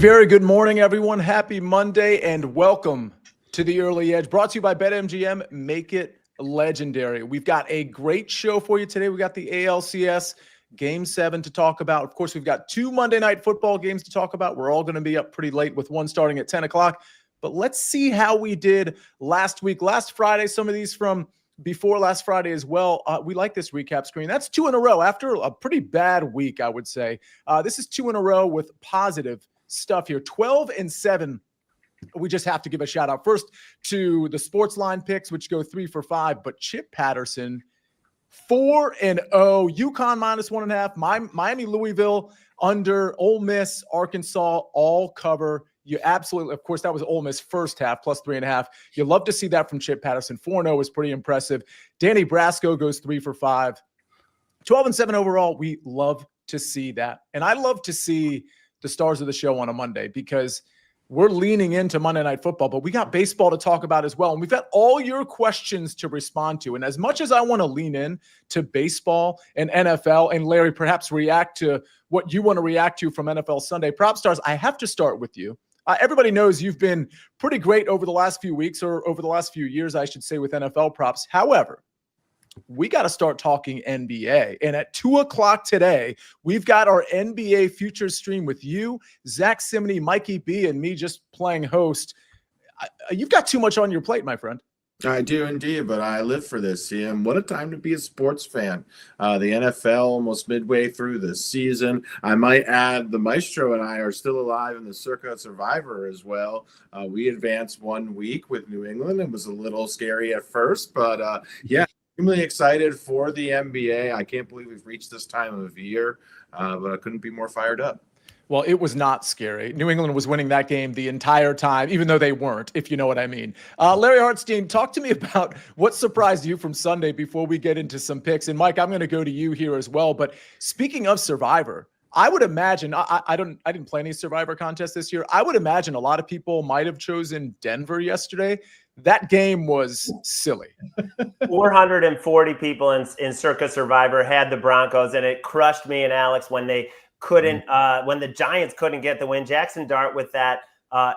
very good morning, everyone. Happy Monday and welcome to the Early Edge, brought to you by BetMGM. Make it legendary. We've got a great show for you today. We got the ALCS Game 7 to talk about. Of course, we've got 2 Monday Night Football games to talk about. We're all going to be up pretty late with one starting at 10 o'clock. But let's see how we did last week. Last Friday, some of these from before last Friday as well. We like this recap screen. That's 2 in a row after a pretty bad week, I would say. This is 2 in a row with positive stuff here. 12-7. We just have to give a shout out first to the SportsLine picks, which go 3 for 5. But Chip Patterson, 4-0. UConn -1.5. Miami, Louisville under. Ole Miss, Arkansas, all cover. You absolutely, of course, that was Ole Miss first half plus 3.5. You love to see that from Chip Patterson. 4-0 is pretty impressive. Danny Brasco goes 3 for 5. 12-7 overall. We love to see that. And I love to see the stars of the show on a Monday because we're leaning into Monday Night Football, but we got baseball to talk about as well. And we've got all your questions to respond to. And as much as I want to lean in to baseball and NFL, and Larry, perhaps react to what you want to react to from NFL Sunday PropStarz, I have to start with you. Everybody knows you've been pretty great over the last few weeks, or over the last few years, I should say, with NFL props. However, we got to start talking NBA. And at 2 o'clock today, we've got our NBA futures stream with you, Zach Simony, Mikey B, and me just playing host. You've got too much on your plate, my friend. I do indeed, but I live for this, Sia. What a time to be a sports fan. The NFL almost midway through the season. I might add the Maestro and I are still alive in the Circa Survivor as well. We advanced 1 week with New England. It was a little scary at first, but yeah. Extremely excited for the NBA. I can't believe we've reached this time of year, but I couldn't be more fired up. Well, it was not scary. New England was winning that game the entire time, even though they weren't, if you know what I mean. Larry Hartstein, talk to me about what surprised you from Sunday before we get into some picks. And Mike, I'm going to go to you here as well. But speaking of Survivor, I would imagine I didn't play any Survivor contest this year. I would imagine a lot of people might have chosen Denver yesterday. That game was silly. 440 people in Circa Survivor had the Broncos, and it crushed me and Alex when they couldn't, when the Giants couldn't get the win. Jackson Dart with that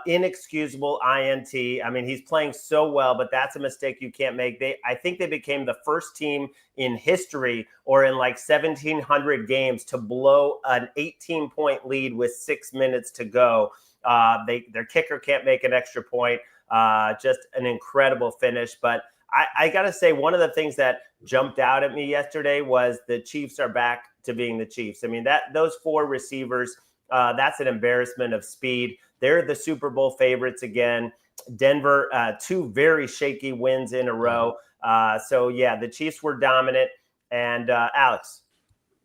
inexcusable INT. I mean, he's playing so well, but that's a mistake you can't make. I think they became the first team in history or in like 1,700 games to blow an 18-point lead with 6 minutes to go. Their kicker can't make an extra point. Just an incredible finish. But I got to say, one of the things that jumped out at me yesterday was the Chiefs are back to being the Chiefs. I mean, those 4 receivers, that's an embarrassment of speed. They're the Super Bowl favorites again. Denver, 2 very shaky wins in a row. So, yeah, the Chiefs were dominant. And, Alex,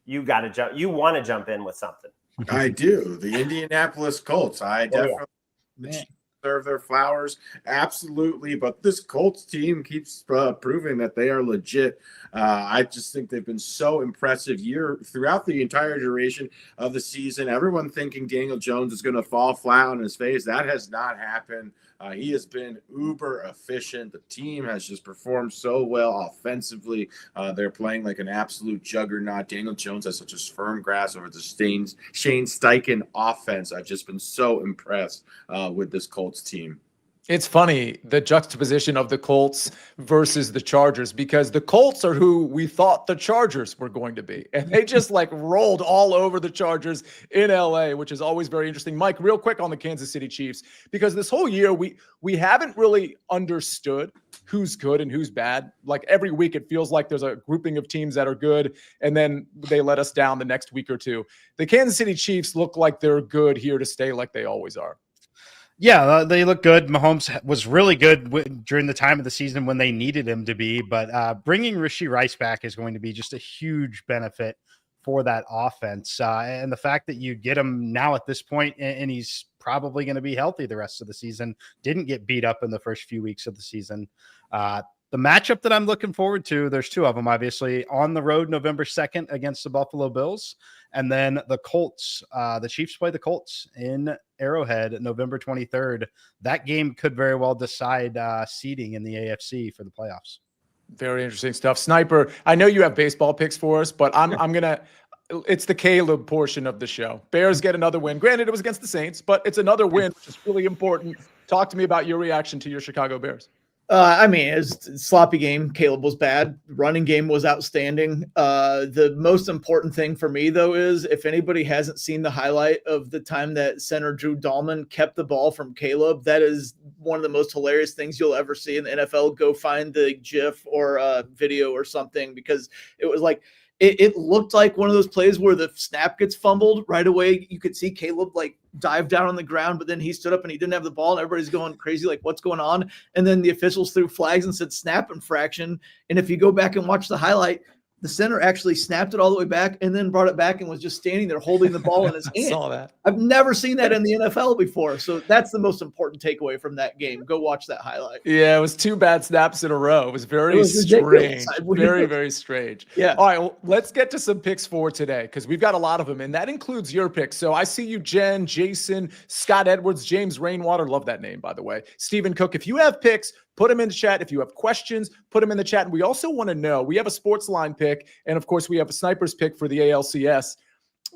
you got to jump. You want to jump in with something. I do. The Indianapolis Colts. I definitely serve their flowers. Absolutely. But this Colts team keeps proving that they are legit. I just think they've been so impressive throughout the entire duration of the season. Everyone thinking Daniel Jones is going to fall flat on his face. That has not happened. He has been uber efficient. The team has just performed so well offensively. They're playing like an absolute juggernaut. Daniel Jones has such a firm grasp over the Shane Steichen offense. I've just been so impressed with this Colts team. It's funny, the juxtaposition of the Colts versus the Chargers, because the Colts are who we thought the Chargers were going to be. And they just like rolled all over the Chargers in LA, which is always very interesting. Mike, real quick on the Kansas City Chiefs, because this whole year we haven't really understood who's good and who's bad. Like every week it feels like there's a grouping of teams that are good, and then they let us down the next week or two. The Kansas City Chiefs look like they're good here to stay, like they always are. Yeah, they look good. Mahomes was really good during the time of the season when they needed him to be, but bringing Rashee Rice back is going to be just a huge benefit for that offense. And the fact that you get him now at this point, and he's probably going to be healthy the rest of the season, didn't get beat up in the first few weeks of the season. The matchup that I'm looking forward to, there's 2 of them, obviously. On the road, November 2nd against the Buffalo Bills. And then the Colts, the Chiefs play the Colts in Arrowhead November 23rd. That game could very well decide seeding in the AFC for the playoffs. Very interesting stuff. Sniper, I know you have baseball picks for us, but I'm gonna it's the Caleb portion of the show. Bears get another win. Granted, it was against the Saints, but it's another win, which is really important. Talk to me about your reaction to your Chicago Bears. I mean, it's a sloppy game. Caleb was bad. Running game was outstanding. The most important thing for me, though, is if anybody hasn't seen the highlight of the time that center Drew Dahlman kept the ball from Caleb, that is one of the most hilarious things you'll ever see in the NFL. Go find the GIF or video or something, because it was like, it looked like one of those plays where the snap gets fumbled right away. You could see Caleb like dive down on the ground, but then he stood up and he didn't have the ball, and everybody's going crazy, like, what's going on? And then the officials threw flags and said snap infraction. And if you go back and watch the highlight, the center actually snapped it all the way back and then brought it back and was just standing there holding the ball in his hand. I saw that. I've never seen that in the NFL before. So that's the most important takeaway from that game. Go watch that highlight. Yeah, it was 2 bad snaps in a row. It was very strange. Very, very strange. Yeah. All right, well, let's get to some picks for today, because we've got a lot of them, and that includes your picks. So I see you, Jen, Jason, Scott Edwards, James Rainwater. Love that name, by the way. Stephen Cook. If you have picks, put them in the chat. If you have questions, put them in the chat. And we also want to know, we have a SportsLine pick, and of course we have a Sniper's pick for the ALCS.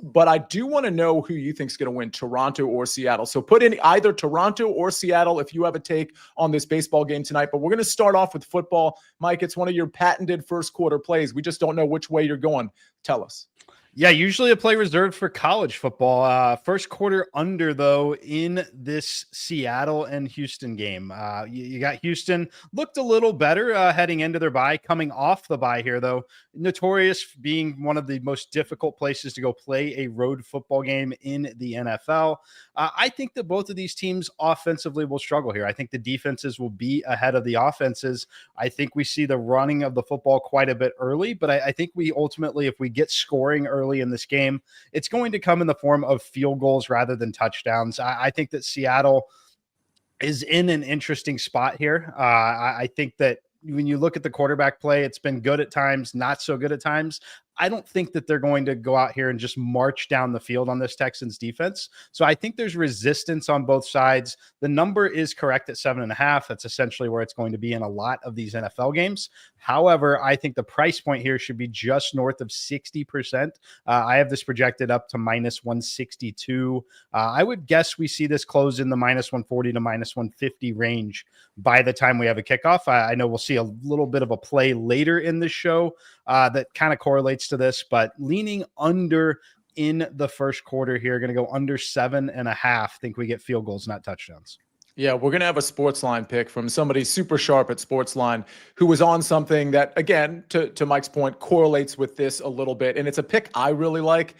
But I do want to know who you think is going to win, Toronto or Seattle. So put in either Toronto or Seattle if you have a take on this baseball game tonight. But we're going to start off with football. Mike, it's one of your patented first quarter plays. We just don't know which way you're going. Tell us. Yeah, usually a play reserved for college football. First quarter under, though, in this Seattle and Houston game. You got Houston, looked a little better heading into their bye, coming off the bye here, though. Notorious being one of the most difficult places to go play a road football game in the NFL. I think that both of these teams offensively will struggle here. I think the defenses will be ahead of the offenses. I think we see the running of the football quite a bit early, but I think we ultimately, if we get scoring early in this game, it's going to come in the form of field goals rather than touchdowns. I think that Seattle is in an interesting spot here. I think that when you look at the quarterback play, it's been good at times, not so good at times. I don't think that they're going to go out here and just march down the field on this Texans defense. So I think there's resistance on both sides. The number is correct at 7.5. That's essentially where it's going to be in a lot of these NFL games. However, I think the price point here should be just north of 60%. I have this projected up to minus 162. I would guess we see this close in the minus 140 to minus 150 range by the time we have a kickoff. I know we'll see a little bit of a play later in the show that kind of correlates to this, but leaning under in the first quarter here, going to go under 7.5. Think we get field goals, not touchdowns. Yeah, we're going to have a SportsLine pick from somebody super sharp at SportsLine who was on something that, again, to Mike's point, correlates with this a little bit. And it's a pick I really like.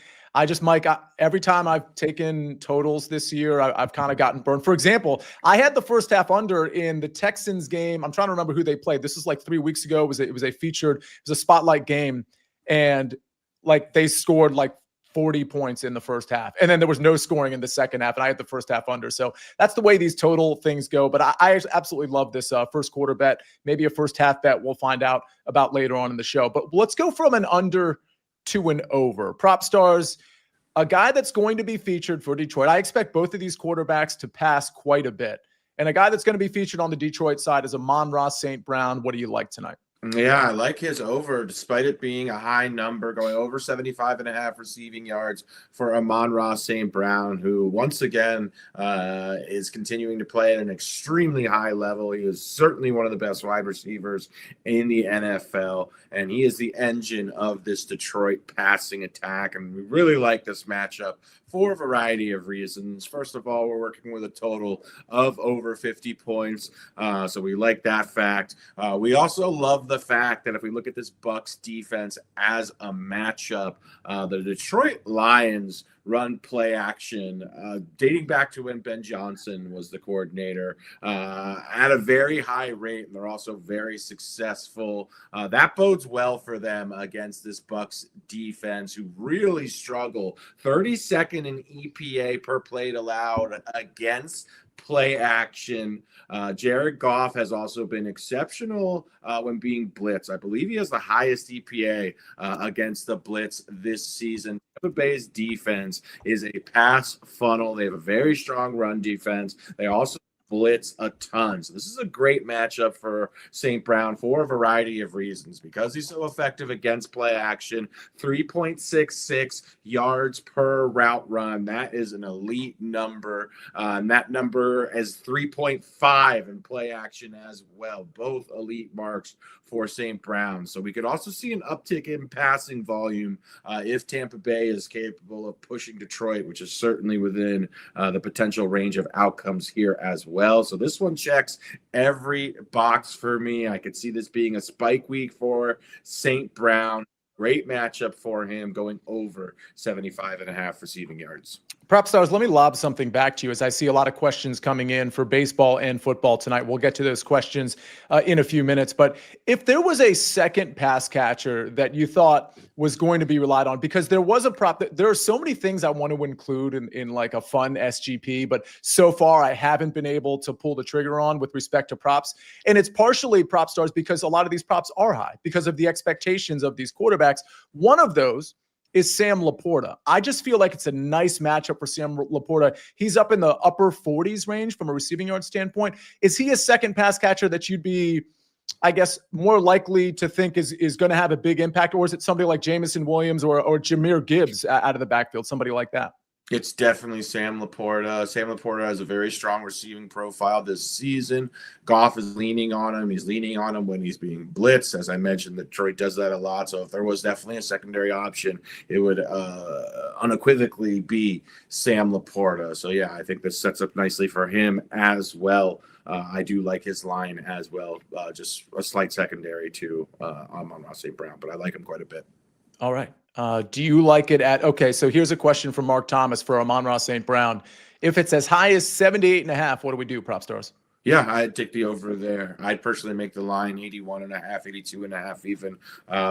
Mike, every time I've taken totals this year, I've kind of gotten burned. For example, I had the first half under in the Texans game. I'm trying to remember who they played. This is like 3 weeks ago. It was a spotlight game. And like they scored like 40 points in the first half. And then there was no scoring in the second half. And I had the first half under. So that's the way these total things go. But I absolutely love this first quarter bet, maybe a first half bet. We'll find out about later on in the show. But let's go from an under to an over. PropStarz, a guy that's going to be featured for Detroit. I expect both of these quarterbacks to pass quite a bit. And a guy that's going to be featured on the Detroit side is Amon-Ra St. Brown. What do you like tonight? Yeah, I like his over, despite it being a high number, going over 75.5 receiving yards for Amon-Ra St. Brown, who once again is continuing to play at an extremely high level. He is certainly one of the best wide receivers in the NFL, and he is the engine of this Detroit passing attack. And we really like this matchup for a variety of reasons. First of all, we're working with a total of over 50 points, so we like that fact. We also love the fact that if we look at this Bucs defense as a matchup, the Detroit Lions run play action dating back to when Ben Johnson was the coordinator at a very high rate, and they're also very successful. That bodes well for them against this Bucs defense, who really struggle. 32nd in EPA per play allowed against play action. Jared Goff has also been exceptional when being blitzed. I believe he has the highest EPA against the blitz this season. Tampa Bay's defense is a pass funnel. They have a very strong run defense. They also blitz a ton. So this is a great matchup for St. Brown for a variety of reasons. Because he's so effective against play action, 3.66 yards per route run. That is an elite number. And that number is 3.5 in play action as well. Both elite marks for St. Brown. So we could also see an uptick in passing volume if Tampa Bay is capable of pushing Detroit, which is certainly within the potential range of outcomes here as well. So this one checks every box for me. I could see this being a spike week for St. Brown. Great matchup for him, going over 75.5 receiving yards. PropStarz, let me lob something back to you as I see a lot of questions coming in for baseball and football tonight. We'll get to those questions in a few minutes. But if there was a second pass catcher that you thought was going to be relied on, because there was a prop, there are so many things I want to include in like a fun SGP, but so far I haven't been able to pull the trigger on with respect to props. And it's partially PropStarz because a lot of these props are high because of the expectations of these quarterbacks. One of those is Sam Laporta. I just feel like it's a nice matchup for Sam Laporta. He's up in the upper 40s range from a receiving yard standpoint. Is he a second pass catcher that you'd be, I guess, more likely to think is going to have a big impact? Or is it somebody like Jamison Williams or Jahmyr Gibbs out of the backfield, somebody like that? It's definitely Sam Laporta. Sam Laporta has a very strong receiving profile this season. Goff is leaning on him. He's leaning on him when he's being blitzed. As I mentioned, Detroit does that a lot. So if there was definitely a secondary option, it would unequivocally be Sam Laporta. So, yeah, I think this sets up nicely for him as well. I do like his line as well. Just a slight secondary to Amon-Ra St. Brown, but I like him quite a bit. All right. Do you like it at, okay, so here's a question from Mark Thomas for Amon-Ra St. Brown. If it's as high as 78.5, what do we do, PropStarz? Yeah, I'd take the over there. I'd personally make the line 81.5, 82.5 even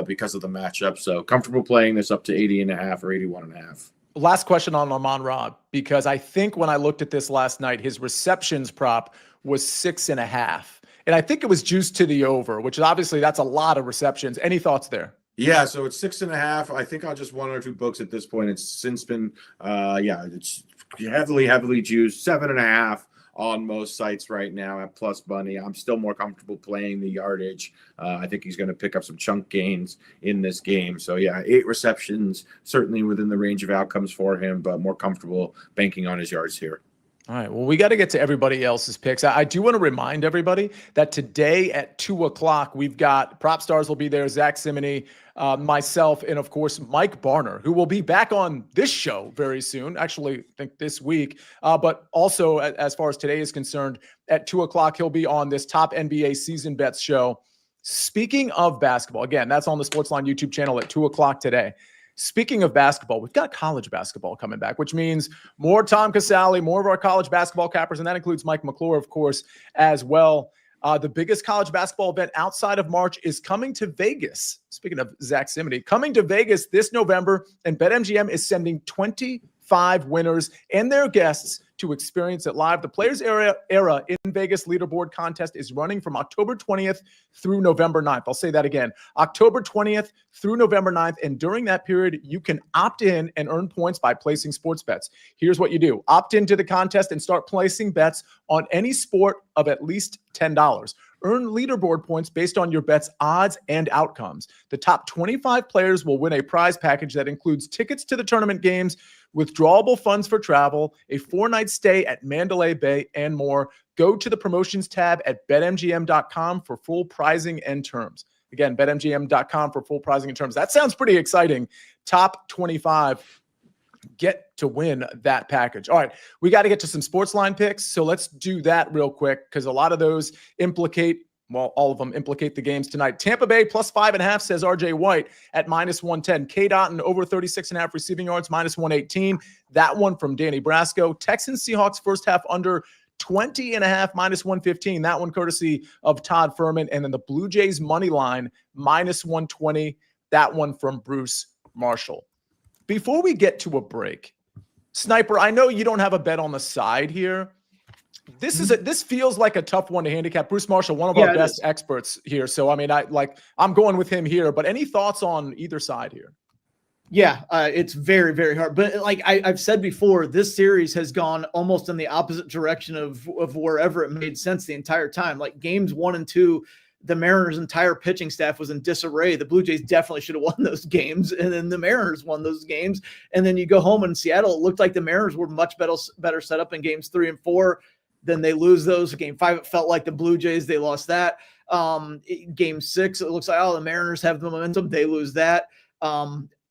because of the matchup. So comfortable playing this up to 80.5 or 81.5. Last question on Amon-Ra, because I think when I looked at this last night, his receptions prop was 6.5. And I think it was juiced to the over, which is obviously that's a lot of receptions. Any thoughts there? Yeah, so it's 6.5. I think I'll just one or two books at this point. It's since been, it's heavily juiced. 7.5 on most sites right now at plus money. I'm still more comfortable playing the yardage. I think he's going to pick up some chunk gains in this game. So yeah, 8 receptions, certainly within the range of outcomes for him, but more comfortable banking on his yards here. All right. Well, we got to get to everybody else's picks. I do want to remind everybody that today at 2:00, we've got PropStarz will be there, Zach Simony, myself, and of course, Mike Barner, who will be back on this show very soon. Actually, I think this week. But also, as far as today is concerned, at 2:00, he'll be on this top NBA season bets show. Speaking of basketball, again, that's on the SportsLine YouTube channel at 2:00 today. Speaking of basketball, we've got college basketball coming back, which means more Tom Casale, more of our college basketball cappers, and that includes Mike McClure, of course, as well. The biggest college basketball event outside of March is coming to Vegas. Speaking of Zach Simony, coming to Vegas this November, and BetMGM is sending 25 winners and their guests to experience it live. The Players Era in Vegas leaderboard contest is running from October 20th through November 9th. I'll say that again, October 20th through November 9th. And during that period, you can opt in and earn points by placing sports bets. Here's what you do. Opt into the contest and start placing bets on any sport of at least $10. Earn leaderboard points based on your bet's odds and outcomes. The top 25 players will win a prize package that includes tickets to the tournament games, withdrawable funds for travel, a 4-night stay at Mandalay Bay, and more. Go to the promotions tab at betmgm.com for full pricing and terms. Again, betmgm.com for full pricing and terms. That sounds pretty exciting. Top 25 get to win that package. All right, we got to get to some SportsLine picks, so let's do that real quick because a lot of those implicate, well, all of them implicate the games tonight. Tampa Bay plus 5.5 says RJ White at minus 110. K. Dotton over 36.5 receiving yards, minus 118. That one from Danny Brasco. Texans Seahawks first half under 20.5, minus 115. That one courtesy of Todd Furman. And then the Blue Jays money line, minus 120. That one from Bruce Marshall. Before we get to a break, Sniper, I know you don't have a bet on the side here. This feels like a tough one to handicap. Bruce Marshall, one of our best experts here. So I mean, I'm going with him here. But any thoughts on either side here? Yeah, it's very, very hard. But like I've said before, this series has gone almost in the opposite direction of wherever it made sense the entire time. Like games 1 and 2, the Mariners' entire pitching staff was in disarray. The Blue Jays definitely should have won those games, and then the Mariners won those games. And then you go home in Seattle, it looked like the Mariners were much better set up in games 3 and 4. Then they lose those. Game 5, it felt like the Blue Jays, they lost that. Game 6, it looks like, the Mariners have the momentum. They lose that.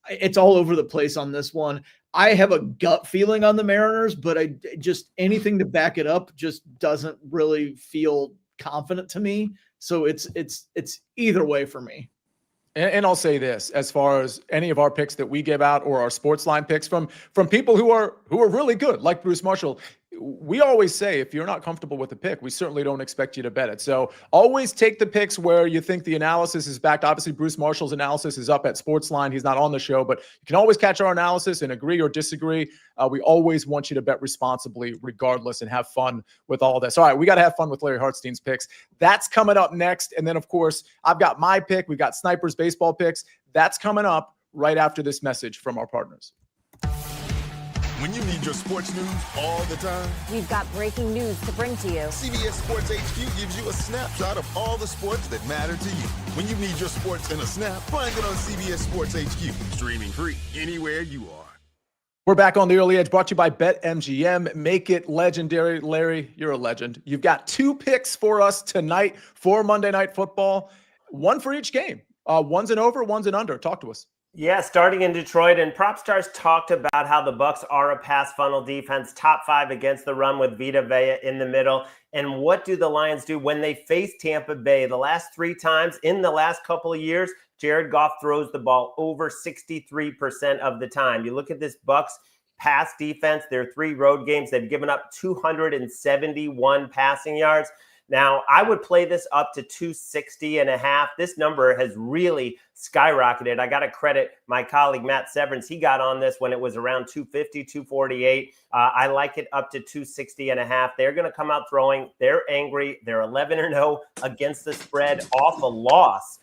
It's all over the place on this one. I have a gut feeling on the Mariners, but I just anything to back it up just doesn't really feel confident to me. So it's either way for me. And I'll say this, as far as any of our picks that we give out or our SportsLine picks from people who are really good, like Bruce Marshall, we always say, if you're not comfortable with the pick, we certainly don't expect you to bet it. So always take the picks where you think the analysis is backed. Obviously, Bruce Marshall's analysis is up at SportsLine. He's not on the show, but you can always catch our analysis and agree or disagree. We always want you to bet responsibly regardless and have fun with all this. All right, we got to have fun with Larry Hartstein's picks. That's coming up next. And then, of course, I've got my pick. We've got Sniper's baseball picks. That's coming up right after this message from our partners. When you need your sports news all the time, we've got breaking news to bring to you. CBS Sports HQ gives you a snapshot of all the sports that matter to you. When you need your sports in a snap, find it on CBS Sports HQ, streaming free anywhere you are. We're back on the Early Edge, brought to you by BetMGM. Make it legendary. Larry, you're a legend. You've got 2 picks for us tonight for Monday Night Football, one for each game. One's an over, one's an under. Talk to us. Yeah, starting in Detroit, and PropStarz talked about how the Bucs are a pass funnel defense, top 5 against the run with Vita Vea in the middle. And what do the Lions do when they face Tampa Bay? The last 3 times in the last couple of years, Jared Goff throws the ball over 63% of the time. You look at this Bucs pass defense, their 3 road games, they've given up 271 passing yards. Now, I would play this up to 260.5. This number has really skyrocketed. I got to credit my colleague, Matt Severance. He got on this when it was around 250, 248. I like it up to 260.5. They're going to come out throwing. They're angry. They're 11-0 against the spread off a loss.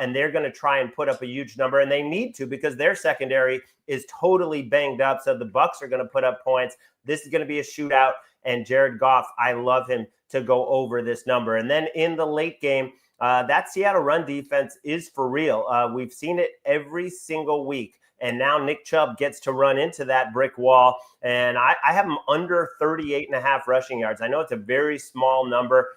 And they're going to try and put up a huge number, and they need to because their secondary is totally banged up. So the Bucs are going to put up points. This is going to be a shootout, and Jared Goff, I love him to go over this number. And then in the late game, that Seattle run defense is for real. We've seen it every single week. And now Nick Chubb gets to run into that brick wall. And I have him under 38.5 rushing yards. I know it's a very small number.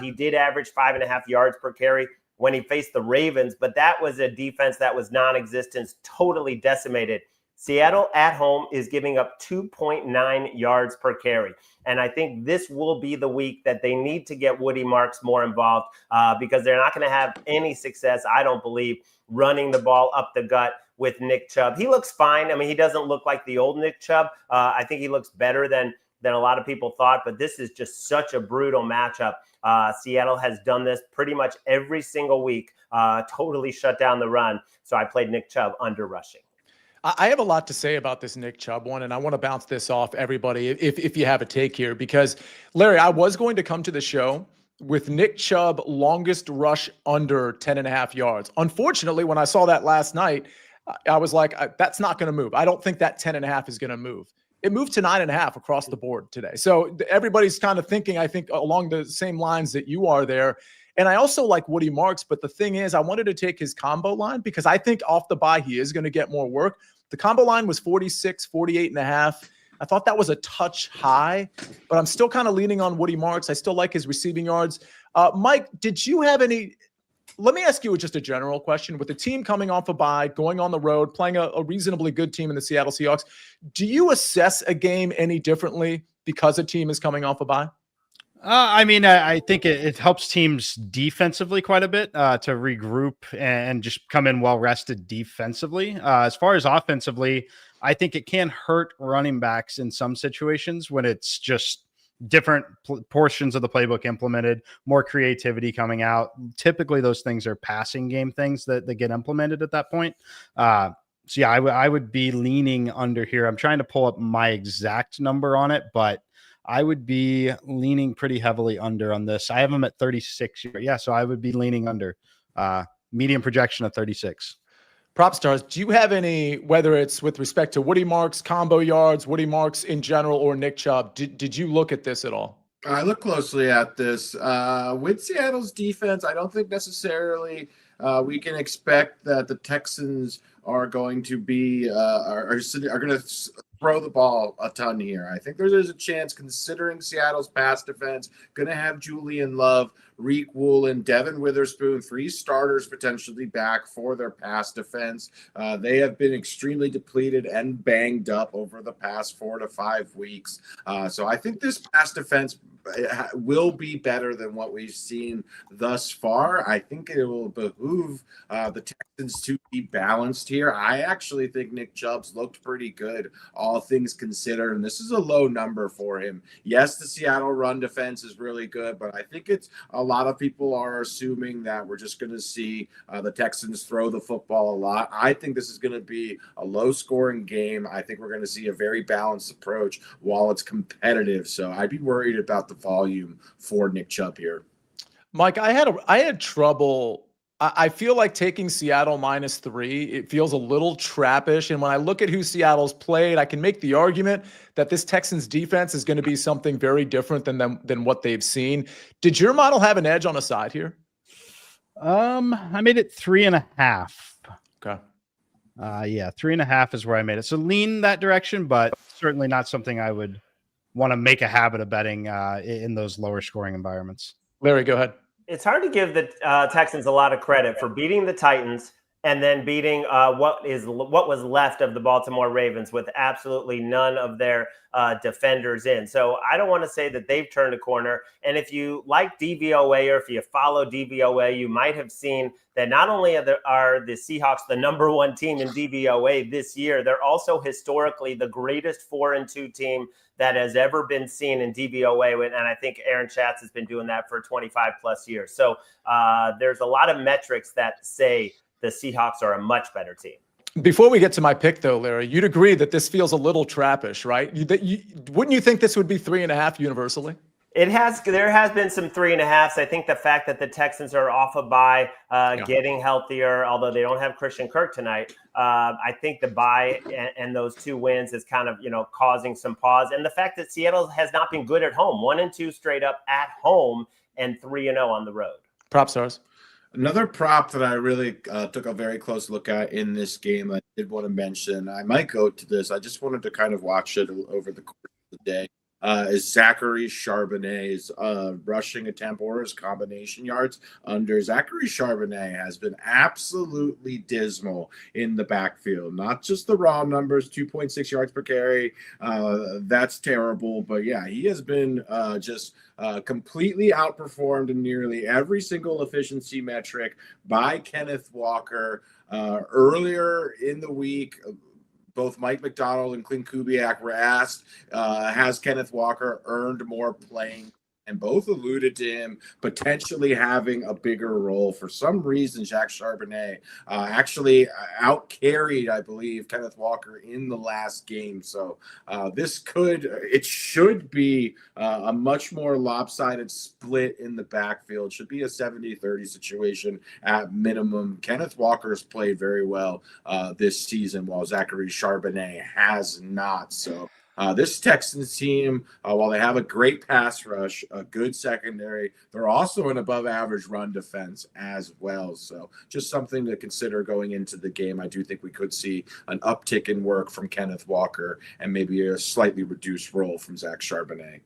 He did average 5.5 yards per carry when he faced the Ravens, but that was a defense that was non-existent, totally decimated. Seattle at home is giving up 2.9 yards per carry. And I think this will be the week that they need to get Woody Marks more involved because they're not going to have any success, I don't believe, running the ball up the gut with Nick Chubb. He looks fine. I mean, he doesn't look like the old Nick Chubb. I think he looks better than a lot of people thought, but this is just such a brutal matchup. Seattle has done this pretty much every single week, totally shut down the run. So I played Nick Chubb under rushing. I have a lot to say about this Nick Chubb one, and I want to bounce this off everybody if you have a take here, because Larry, I was going to come to the show with Nick Chubb longest rush under 10.5 yards. Unfortunately, when I saw that last night, I was like, that's not going to move. I don't think that 10.5 is going to move. It moved to 9.5 across the board today. So everybody's kind of thinking, I think, along the same lines that you are there. And I also like Woody Marks, but the thing is, I wanted to take his combo line because I think off the bye, he is going to get more work. The combo line was 46, 48.5. I thought that was a touch high, but I'm still kind of leaning on Woody Marks. I still like his receiving yards. Mike, did you have any? Let me ask you just a general question. With the team coming off a bye, going on the road, playing a reasonably good team in the Seattle Seahawks, do you assess a game any differently because a team is coming off a bye? I mean, I think it helps teams defensively quite a bit to regroup and just come in well-rested defensively. As far as offensively, I think it can hurt running backs in some situations when it's just different portions of the playbook implemented, more creativity coming out. Typically, those things are passing game things that get implemented at that point. So yeah, I would be leaning under here. I'm trying to pull up my exact number on it, but I would be leaning pretty heavily under on this. I have them at 36. Yeah, so I would be leaning under. Medium projection of 36. PropStarz, do you have any, whether it's with respect to Woody Marks, combo yards, Woody Marks in general, or Nick Chubb, did you look at this at all? I look closely at this. With Seattle's defense, I don't think necessarily we can expect that the Texans are going to be are going to throw the ball a ton here. I think there's a chance, considering Seattle's pass defense, going to have Julian Love, Reek Woolen, Devin Witherspoon, 3 starters potentially back for their pass defense. They have been extremely depleted and banged up over the past 4 to 5 weeks. So I think this pass defense will be better than what we've seen thus far. I think it will behoove the Texans to be balanced here. I actually think Nick Chubb's looked pretty good, all things considered, and this is a low number for him. Yes, the Seattle run defense is really good, but I think it's a lot of people are assuming that we're just going to see the Texans throw the football a lot. I think this is going to be a low-scoring game. I think we're going to see a very balanced approach while it's competitive, so I'd be worried about the volume for Nick Chubb here. Mike, I had trouble. I feel like taking Seattle -3, it feels a little trappish. And when I look at who Seattle's played, I can make the argument that this Texans defense is going to be something very different than what they've seen. Did your model have an edge on a side here? I made it 3.5. Okay. Yeah, 3.5 is where I made it. So lean that direction, but certainly not something I would want to make a habit of betting in those lower scoring environments. Larry, go ahead. It's hard to give the Texans a lot of credit for beating the Titans and then beating what was left of the Baltimore Ravens with absolutely none of their defenders in. So I don't want to say that they've turned a corner. And if you like DVOA, or if you follow DVOA, you might have seen that not only are the Seahawks the #1 team in DVOA this year, they're also historically the greatest 4-2 team that has ever been seen in DVOA. And I think Aaron Schatz has been doing that for 25 plus years. So there's a lot of metrics that say the Seahawks are a much better team. Before we get to my pick, though, Larry, you'd agree that this feels a little trappish, right? Wouldn't you think this would be 3.5 universally? There has been some 3.5s. I think the fact that the Texans are off a bye, getting healthier, although they don't have Christian Kirk tonight, I think the bye and those 2 wins is kind of, causing some pause. And the fact that Seattle has not been good at home, 1-2 straight up at home and 3-0 on the road. PropStarz. Another prop that I really took a very close look at in this game, I did want to mention, I might go to this. I just wanted to kind of watch it over the course of the day. Is Zachary Charbonnet's rushing attempt or his combination yards under. Zachary Charbonnet has been absolutely dismal in the backfield. Not just the raw numbers, 2.6 yards per carry. That's terrible. But, yeah, he has been just completely outperformed in nearly every single efficiency metric by Kenneth Walker. Earlier in the week, both Mike McDonald and Clint Kubiak were asked, has Kenneth Walker earned more playing? And both alluded to him potentially having a bigger role. For some reason, Zach Charbonnet actually out-carried, I believe, Kenneth Walker in the last game. So it should be a much more lopsided split in the backfield. Should be a 70-30 situation at minimum. Kenneth Walker has played very well this season, while Zachary Charbonnet has not. So this Texans team, while they have a great pass rush, a good secondary, they're also an above-average run defense as well. So just something to consider going into the game. I do think we could see an uptick in work from Kenneth Walker and maybe a slightly reduced role from Zach Charbonnet.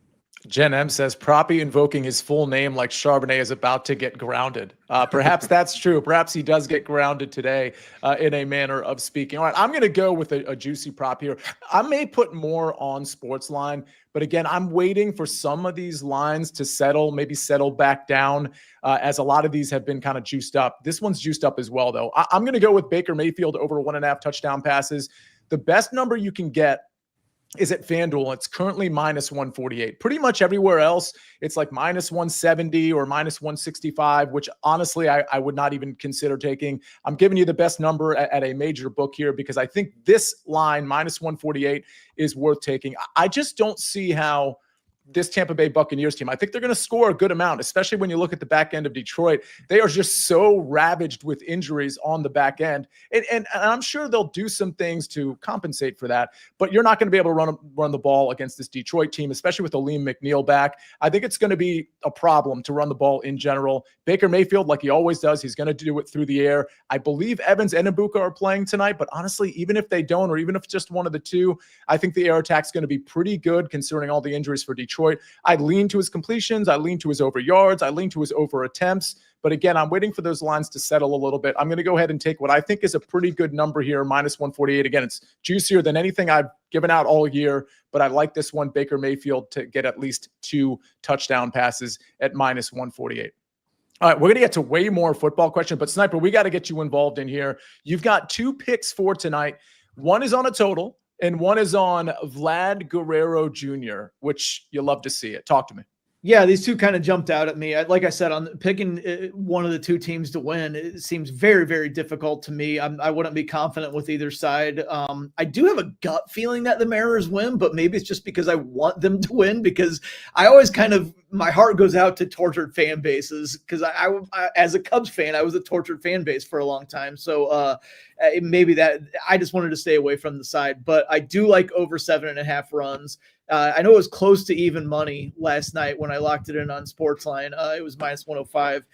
Jen M says, Proppy invoking his full name like Charbonnet is about to get grounded. Perhaps that's true. Perhaps he does get grounded today in a manner of speaking. All right, I'm going to go with a juicy prop here. I may put more on SportsLine, but again, I'm waiting for some of these lines to maybe settle back down as a lot of these have been kind of juiced up. This one's juiced up as well, though. I'm going to go with Baker Mayfield over 1.5 touchdown passes. The best number you can get is at FanDuel. It's currently -148. Pretty much everywhere else, it's like -170 or -165, which honestly, I would not even consider taking. I'm giving you the best number at a major book here because I think this line, -148, is worth taking. I just don't see how this Tampa Bay Buccaneers team. I think they're going to score a good amount, especially when you look at the back end of Detroit. They are just so ravaged with injuries on the back end. And I'm sure they'll do some things to compensate for that, but you're not going to be able to run the ball against this Detroit team, especially with Aleem McNeil back. I think it's going to be a problem to run the ball in general. Baker Mayfield, like he always does, he's going to do it through the air. I believe Evans and Ibuka are playing tonight, but honestly, even if they don't, or even if it's just one of the two, I think the air attack is going to be pretty good considering all the injuries for Detroit. I lean to his completions. I lean to his over yards. I lean to his over attempts. But again, I'm waiting for those lines to settle a little bit. I'm going to go ahead and take what I think is a pretty good number here, minus 148. Again, it's juicier than anything I've given out all year, but I like this one, Baker Mayfield, to get at least 2 touchdown passes at minus 148. All right, we're going to get to way more football questions, but Sniper, we got to get you involved in here. You've got 2 picks for tonight. One is on a total, and one is on Vlad Guerrero Jr., which you love to see it. Talk to me. Yeah, these two kind of jumped out at me. Like I said, on picking one of the two teams to win, it seems very, very difficult to me. I wouldn't be confident with either side. I do have a gut feeling that the Mariners win, but maybe it's just because I want them to win, because I always my heart goes out to tortured fan bases, because I as a Cubs fan, I was a tortured fan base for a long time. So maybe that I just wanted to stay away from the side, but I do like over 7.5 runs. I know it was close to even money last night when I locked it in on SportsLine. It was minus 105.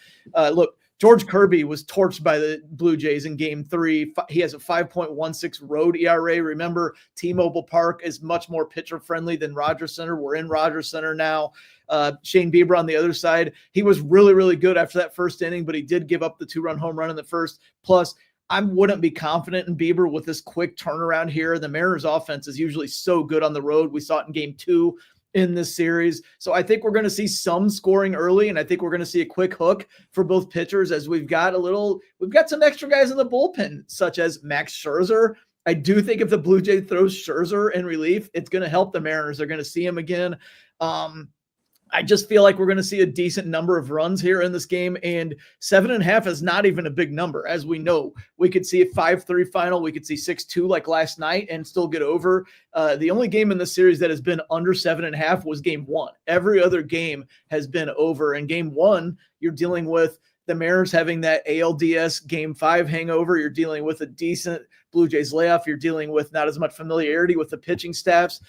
Look, George Kirby was torched by the Blue Jays in Game 3. He has a 5.16 road ERA. Remember, T-Mobile Park is much more pitcher-friendly than Rogers Center. We're in Rogers Center now. Shane Bieber on the other side. He was really, really good after that first inning, but he did give up the 2-run home run in the first. Plus, I wouldn't be confident in Bieber with this quick turnaround here. The Mariners offense is usually so good on the road. We saw it in Game 2 in this series. So I think we're going to see some scoring early, and I think we're going to see a quick hook for both pitchers, as we've got some extra guys in the bullpen, such as Max Scherzer. I do think if the Blue Jays throws Scherzer in relief, it's going to help the Mariners. They're going to see him again. I just feel like we're going to see a decent number of runs here in this game, and 7.5 is not even a big number. As we know, we could see a 5-3 final. We could see 6-2 like last night and still get over. The only game in the series that has been under 7.5 was Game 1. Every other game has been over. In Game 1, you're dealing with the Mariners having that ALDS Game 5 hangover. You're dealing with a decent Blue Jays layoff. You're dealing with not as much familiarity with the pitching staffs.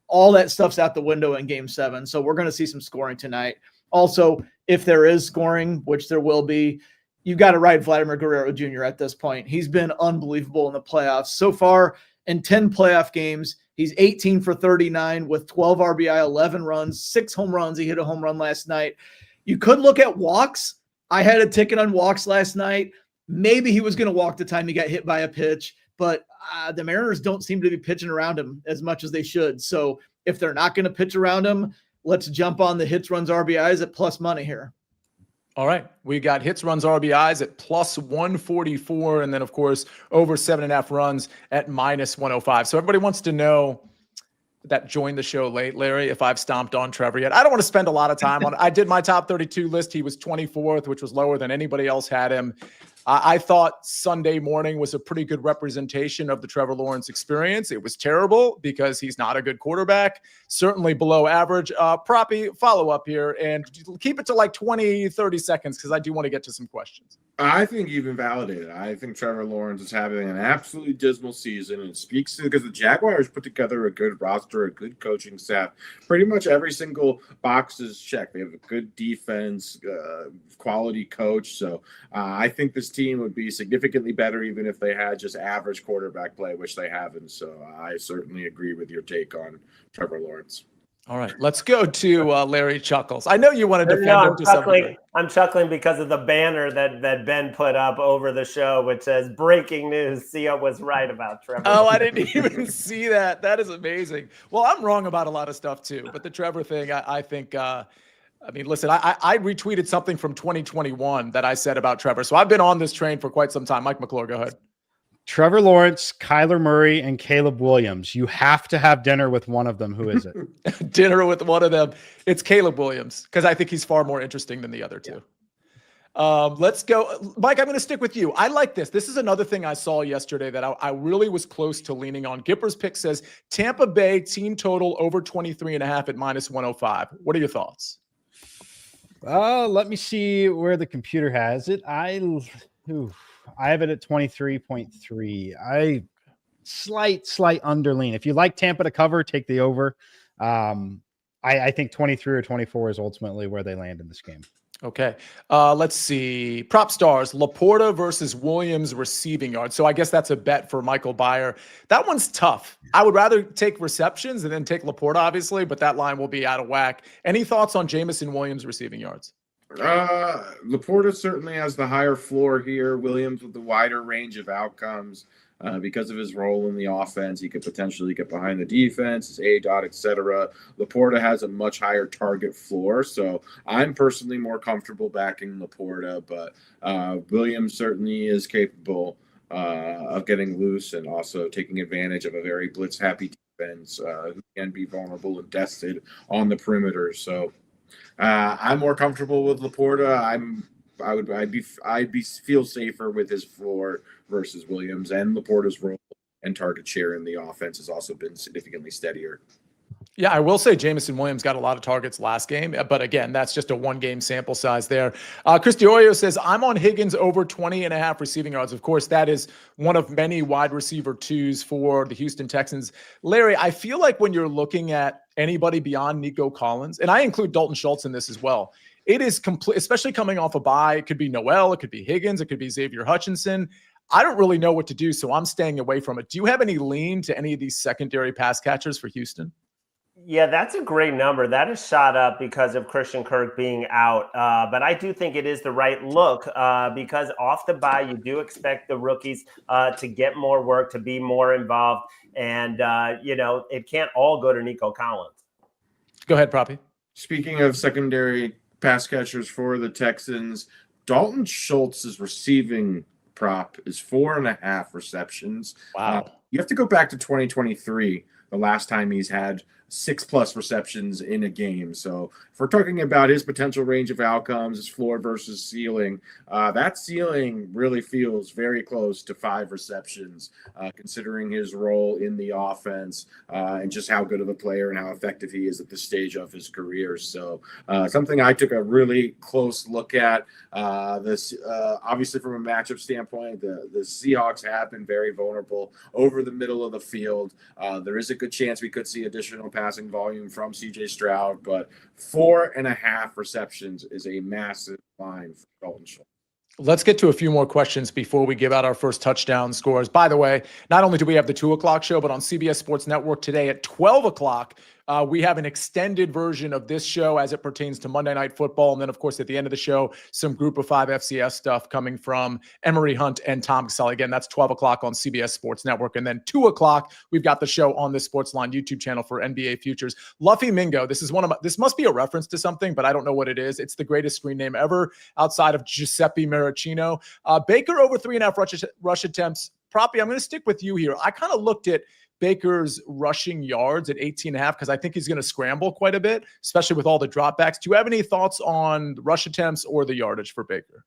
All that stuff's out the window in Game 7. So we're going to see some scoring tonight. Also, if there is scoring, which there will be, you've got to ride Vladimir Guerrero Jr. at this point. He's been unbelievable in the playoffs. So far, in 10 playoff games, he's 18 for 39 with 12 RBI, 11 runs, 6 home runs. He hit a home run last night. You could look at walks. I had a ticket on walks last night. Maybe he was going to walk the time he got hit by a pitch, but the Mariners don't seem to be pitching around him as much as they should. So if they're not going to pitch around him, let's jump on the hits, runs, RBIs at plus money here. All right. We got hits, runs, RBIs at plus 144. And then, of course, over 7.5 runs at minus 105. So everybody wants to know that joined the show late, Larry, if I've stomped on Trevor yet. I don't want to spend a lot of time on it. I did my top 32 list. He was 24th, which was lower than anybody else had him. I thought Sunday morning was a pretty good representation of the Trevor Lawrence experience. It was terrible because he's not a good quarterback, certainly below average. Proppy, follow up here and keep it to like 20, 30 seconds because I do want to get to some questions. I think you've invalidated. I think Trevor Lawrence is having an absolutely dismal season, and it speaks to because the Jaguars put together a good roster, a good coaching staff. Pretty much every single box is checked. They have a good defense, quality coach. So I think this team would be significantly better even if they had just average quarterback play, which they haven't. So I certainly agree with your take on Trevor Lawrence. All right, let's go to Larry Chuckles. I know you want to defend him to some degree. I'm chuckling because of the banner that Ben put up over the show, which says "Breaking news: Sia was right about Trevor." Oh, I didn't even see that. That is amazing. Well, I'm wrong about a lot of stuff too, but the Trevor thing, I think. I mean, listen, I retweeted something from 2021 that I said about Trevor, so I've been on this train for quite some time. Mike McClure, go ahead. Trevor Lawrence, Kyler Murray, and Caleb Williams. You have to have dinner with one of them. Who is it? Dinner with one of them. It's Caleb Williams because I think he's far more interesting than the other two. Let's go. Mike, I'm going to stick with you. I like this. This is another thing I saw yesterday that I really was close to leaning on. Gipper's pick says Tampa Bay team total over 23.5 at -105. What are your thoughts? Let me see where the computer has it. I have it at 23.3. Slight underlean. If you like Tampa to cover, take the over. I think 23 or 24 is ultimately where they land in this game. Okay. Let's see. PropStarz, Laporta versus Williams receiving yards. So I guess that's a bet for Michael Byer. That one's tough. I would rather take receptions and then take Laporta, obviously, but that line will be out of whack. Any thoughts on Jamison Williams receiving yards? Laporta certainly has the higher floor here. Williams with the wider range of outcomes. Because of his role in the offense, he could potentially get behind the defense, his A-dot, etc. Laporta has a much higher target floor, so I'm personally more comfortable backing Laporta, but Williams certainly is capable of getting loose and also taking advantage of a very blitz-happy defense who can be vulnerable and tested on the perimeter. So I'm more comfortable with Laporta. I'd feel safer with his floor versus Williams, and Laporta's role and target share in the offense has also been significantly steadier. Yeah, I will say Jamison Williams got a lot of targets last game, but again, that's just a one-game sample size there. Chris Diorio says, I'm on Higgins over 20.5 receiving yards. Of course, that is one of many wide receiver twos for the Houston Texans. Larry, I feel like when you're looking at anybody beyond Nico Collins, and I include Dalton Schultz in this as well, it is complete, especially coming off a bye. It could be Noel, it could be Higgins, it could be Xavier Hutchinson. I don't really know what to do, so I'm staying away from it. Do you have any lean to any of these secondary pass catchers for Houston? Yeah, that's a great number. That is shot up because of Christian Kirk being out. But I do think it is the right look because off the bye, you do expect the rookies to get more work, to be more involved. And, it can't all go to Nico Collins. Go ahead, Proppy. Speaking of secondary pass catchers for the Texans, Dalton Schultz's receiving prop is 4.5 receptions. Wow. You have to go back to 2023, the last time he's had 6+ receptions in a game. So if we're talking about his potential range of outcomes, his floor versus ceiling, that ceiling really feels very close to 5 receptions, considering his role in the offense and just how good of a player and how effective he is at this stage of his career. So something I took a really close look at. This obviously from a matchup standpoint, the Seahawks have been very vulnerable over the middle of the field. There is a good chance we could see additional passing volume from CJ Stroud, but 4.5 receptions is a massive line for Dalton Schultz. Let's get to a few more questions before we give out our first touchdown scores. By the way, not only do we have the 2 o'clock show, but on CBS Sports Network today at 12 o'clock, we have an extended version of this show as it pertains to Monday Night Football. And then, of course, at the end of the show, some Group of 5 FCS stuff coming from Emery Hunt and Tom Caselli. Again, that's 12 o'clock on CBS Sports Network. And then 2 o'clock, we've got the show on the SportsLine YouTube channel for NBA futures. Luffy Mingo, this must be a reference to something, but I don't know what it is. It's the greatest screen name ever outside of Giuseppe Maracino. Baker over 3.5 rush attempts. Proppy, I'm going to stick with you here. I kind of looked at Baker's rushing yards at 18.5 because I think he's going to scramble quite a bit, especially with all the dropbacks. Do you have any thoughts on the rush attempts or the yardage for Baker?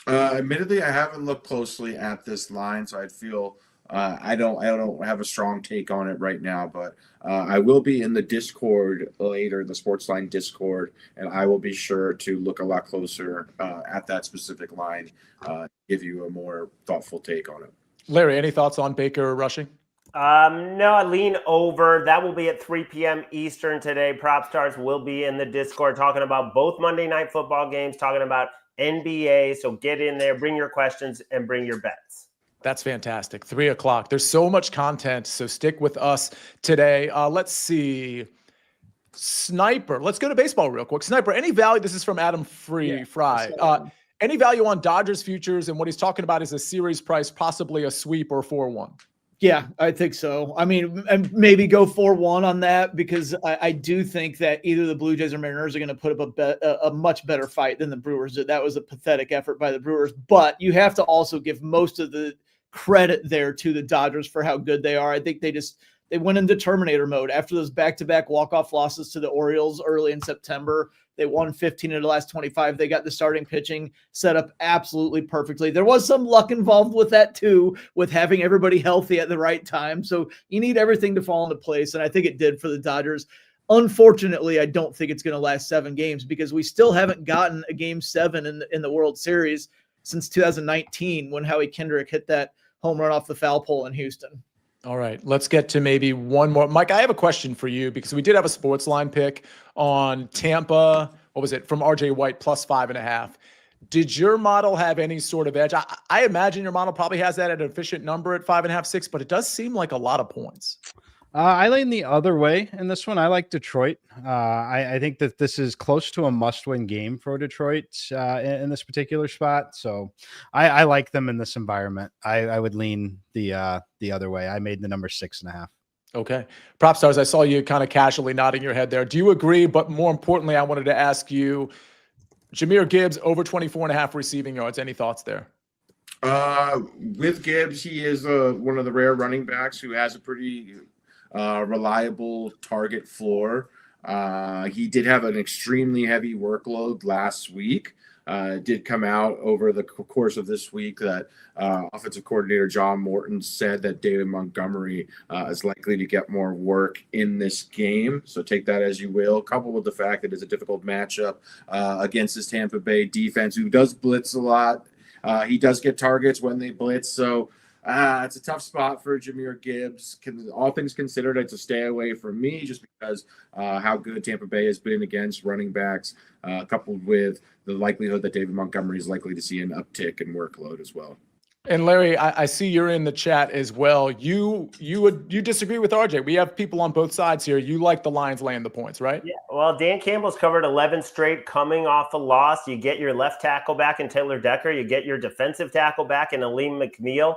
Admittedly, I haven't looked closely at this line, so I'd feel I don't have a strong take on it right now, but I will be in the Discord later, the SportsLine Discord, and I will be sure to look a lot closer at that specific line, give you a more thoughtful take on it. Larry, any thoughts on Baker rushing? No, I lean over. That will be at 3 p.m. Eastern today. PropStarz will be in the Discord talking about both Monday Night Football games, talking about NBA. So get in there, bring your questions, and bring your bets. That's fantastic. 3 o'clock. There's so much content, so stick with us today. Let's see. Sniper. Let's go to baseball real quick. Sniper, any value? This is from Adam Fry. Any value on Dodgers futures? And what he's talking about is a series price, possibly a sweep or 4-1. Yeah, I think so. I mean, and maybe go 4-1 on that because I do think that either the Blue Jays or Mariners are going to put up a much better fight than the Brewers did. That was a pathetic effort by the Brewers. But you have to also give most of the credit there to the Dodgers for how good they are. I think they went into Terminator mode after those back-to-back walk-off losses to the Orioles early in September. They won 15 of the last 25. They got the starting pitching set up absolutely perfectly. There was some luck involved with that too, with having everybody healthy at the right time. So you need everything to fall into place, and I think it did for the Dodgers. Unfortunately, I don't think it's going to last 7 games because we still haven't gotten a game 7 in the World Series since 2019 when Howie Kendrick hit that home run off the foul pole in Houston. All right, let's get to maybe one more. Mike, I have a question for you because we did have a SportsLine pick on Tampa. What was it? From RJ White plus 5.5. Did your model have any sort of edge? I imagine your model probably has that at an efficient number at 5.5, 6, but it does seem like a lot of points. I lean the other way in this one. I like Detroit. I think that this is close to a must-win game for Detroit in this particular spot. So I like them in this environment. I would lean the other way. I made the number 6.5. Okay. PropStarz, I saw you kind of casually nodding your head there. Do you agree? But more importantly, I wanted to ask you, Jahmyr Gibbs over 24.5 receiving yards. Any thoughts there? With Gibbs, he is one of the rare running backs who has a pretty reliable target floor. He did have an extremely heavy workload last week. Did come out over the course of this week that offensive coordinator John Morton said that David Montgomery is likely to get more work in this game. So take that as you will, coupled with the fact that it's a difficult matchup against this Tampa Bay defense, who does blitz a lot. He does get targets when they blitz. So it's a tough spot for Jahmyr Gibbs. All things considered, it's a stay away for me just because how good Tampa Bay has been against running backs, coupled with the likelihood that David Montgomery is likely to see an uptick in workload as well. And Larry, I see you're in the chat as well. You disagree with RJ. We have people on both sides here. You like the Lions laying the points, right? Yeah. Well, Dan Campbell's covered 11 straight coming off a loss. You get your left tackle back in Taylor Decker. You get your defensive tackle back in Aleem McNeil.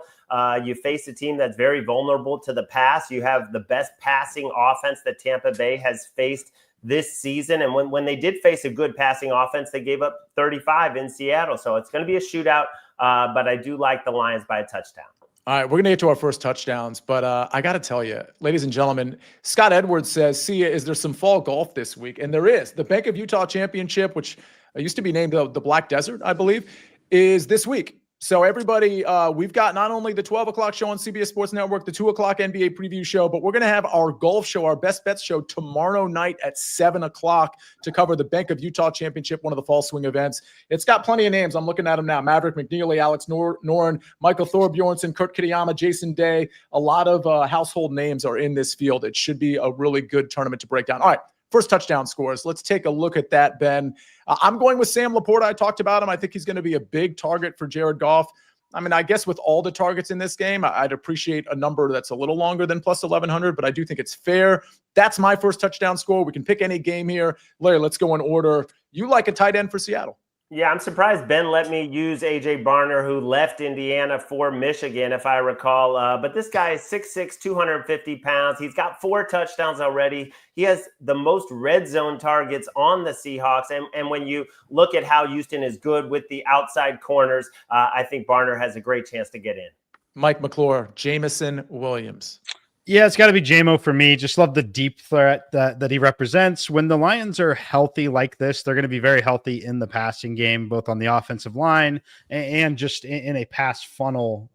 You face a team that's very vulnerable to the pass. You have the best passing offense that Tampa Bay has faced this season. And when they did face a good passing offense, they gave up 35 in Seattle. So it's going to be a shootout. But I do like the Lions by a touchdown. All right, we're going to get to our first touchdowns, but I got to tell you, ladies and gentlemen, Scott Edwards says, Sia, is there some fall golf this week? And there is. The Bank of Utah Championship, which used to be named the Black Desert, I believe, is this week. So everybody, we've got not only the 12 o'clock show on CBS Sports Network, the 2 o'clock NBA preview show, but we're going to have our golf show, our best bets show tomorrow night at 7 o'clock to cover the Bank of Utah Championship, one of the fall swing events. It's got plenty of names. I'm looking at them now. Maverick McNeely, Alex Noren, Michael Thorbjornsen, Kurt Kitayama, Jason Day. A lot of household names are in this field. It should be a really good tournament to break down. All right. First touchdown scores. Let's take a look at that, Ben. I'm going with Sam Laporta. I talked about him. I think he's going to be a big target for Jared Goff. I mean, I guess with all the targets in this game, I'd appreciate a number that's a little longer than plus 1,100, but I do think it's fair. That's my first touchdown score. We can pick any game here. Larry, let's go in order. You like a tight end for Seattle? Yeah, I'm surprised Ben let me use A.J. Barner, who left Indiana for Michigan, if I recall. But this guy is 6'6", 250 pounds. He's got 4 touchdowns already. He has the most red zone targets on the Seahawks. And when you look at how Houston is good with the outside corners, I think Barner has a great chance to get in. Mike McClure, Jamison Williams. Yeah, it's got to be JMO for me. Just love the deep threat that he represents. When the Lions are healthy like this, they're going to be very healthy in the passing game, both on the offensive line and just in a pass funnel,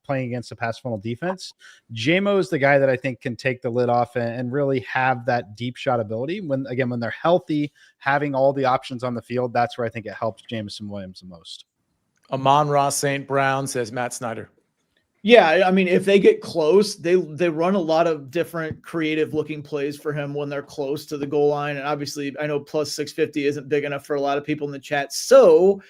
playing against a pass funnel defense. JMO is the guy that I think can take the lid off and really have that deep shot ability. When they're healthy, having all the options on the field, that's where I think it helps Jamison Williams the most. Amon-Ra St. Brown, says Matt Snyder. Yeah, I mean, if they get close, they run a lot of different creative looking plays for him when they're close to the goal line. And obviously, I know plus 650 isn't big enough for a lot of people in the chat. So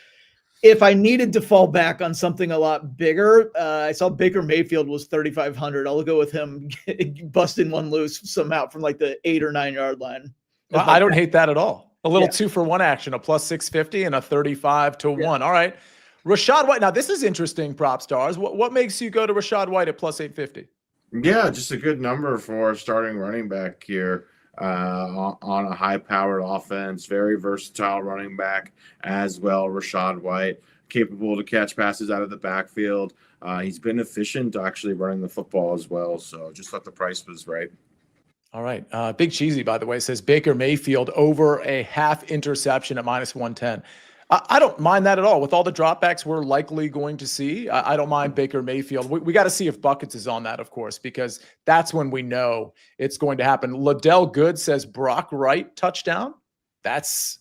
if I needed to fall back on something a lot bigger, I saw Baker Mayfield was 3,500. I'll go with him busting one loose somehow from like the 8 or 9 yard line. I don't hate that at all. A little 2-for-1 action, a plus 650 and a 35-1. Yeah. All right. Rashad White. Now, this is interesting, PropStarz. What makes you go to Rashad White at plus 850? Yeah, just a good number for starting running back here on a high-powered offense. Very versatile running back as well. Rashad White, capable to catch passes out of the backfield. He's been efficient actually running the football as well. So just thought the price was right. All right. Big Cheesy, by the way, says Baker Mayfield over a half interception at -110. I don't mind that at all. With all the dropbacks we're likely going to see, I don't mind Baker Mayfield. We got to see if Buckets is on that, of course, because that's when we know it's going to happen. Liddell Good says Brock Wright touchdown. That's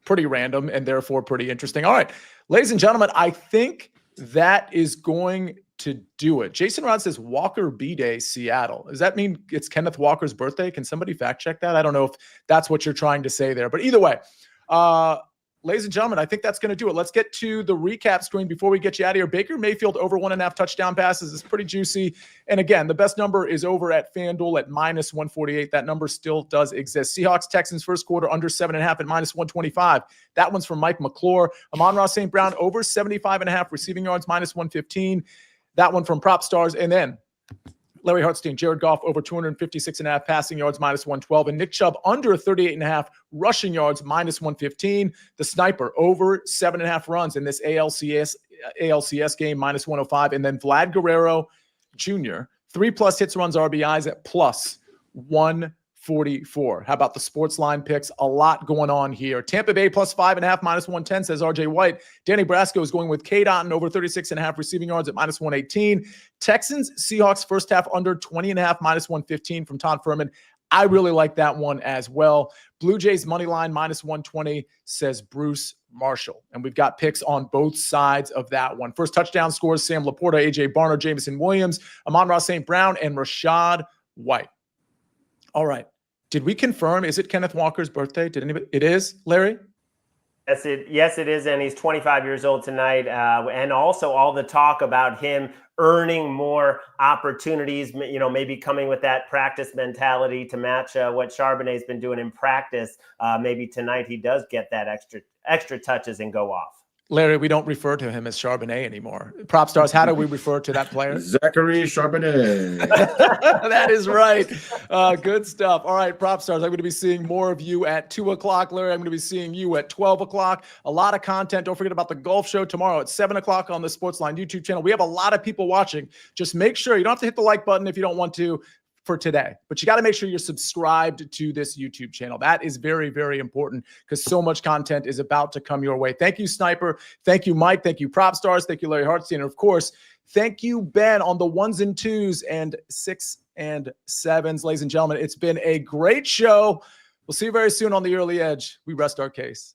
pretty random and therefore pretty interesting. All right, ladies and gentlemen, I think that is going to do it. Jason Rod says Walker B-Day Seattle. Does that mean it's Kenneth Walker's birthday? Can somebody fact check that? I don't know if that's what you're trying to say there, but either way, ladies and gentlemen, I think that's going to do it. Let's get to the recap screen before we get you out of here. Baker Mayfield over 1.5 touchdown passes is pretty juicy. And again, the best number is over at FanDuel at -148. That number still does exist. Seahawks Texans first quarter under 7.5 at -125. That one's from Mike McClure. Amon-Ra St. Brown over 75.5 receiving yards -115. That one from PropStarz. And then Larry Hartstein, Jared Goff over 256.5 passing yards -112, and Nick Chubb under 38.5 rushing yards -115. The Snyper over 7.5 runs in this ALCS game -105, and then Vlad Guerrero Jr. 3+ hits, runs, RBIs at +144. How about the SportsLine picks? A lot going on here. Tampa Bay +5.5 -110 says RJ White. Danny Brasco is going with K. Dotton over 36.5 receiving yards at -118. Texans Seahawks first half under 20.5 -115 from Todd Furman. I really like that one as well. Blue Jays money line -120 says Bruce Marshall. And we've got picks on both sides of that one. First touchdown scores Sam Laporta, AJ Barner, Jameson Williams, Amon-Ra St. Brown, and Rashad White. All right. Did we confirm? Is it Kenneth Walker's birthday? Did anybody? It is, Larry? Yes, it is. And he's 25 years old tonight. And also all the talk about him earning more opportunities, maybe coming with that practice mentality to match what Charbonnet's been doing in practice. Maybe tonight he does get that extra touches and go off. Larry, we don't refer to him as Charbonnet anymore. PropStarz, how do we refer to that player? Zachary Charbonnet. That is right. Good stuff. All right, PropStarz, I'm going to be seeing more of you at 2 o'clock. Larry, I'm going to be seeing you at 12 o'clock. A lot of content. Don't forget about the golf show tomorrow at 7 o'clock on the SportsLine YouTube channel. We have a lot of people watching. Just make sure you don't have to hit the like button if you don't want to for today, but you got to make sure you're subscribed to this YouTube channel. That is very, very important because so much content is about to come your way. Thank you, Snyper. Thank you, Mike. Thank you, PropStarz. Thank you, Larry Hartstein. And of course, thank you, Ben, on the 1s and 2s and 6 and 7s. Ladies and gentlemen, it's been a great show. We'll see you very soon on the Early Edge. We rest our case.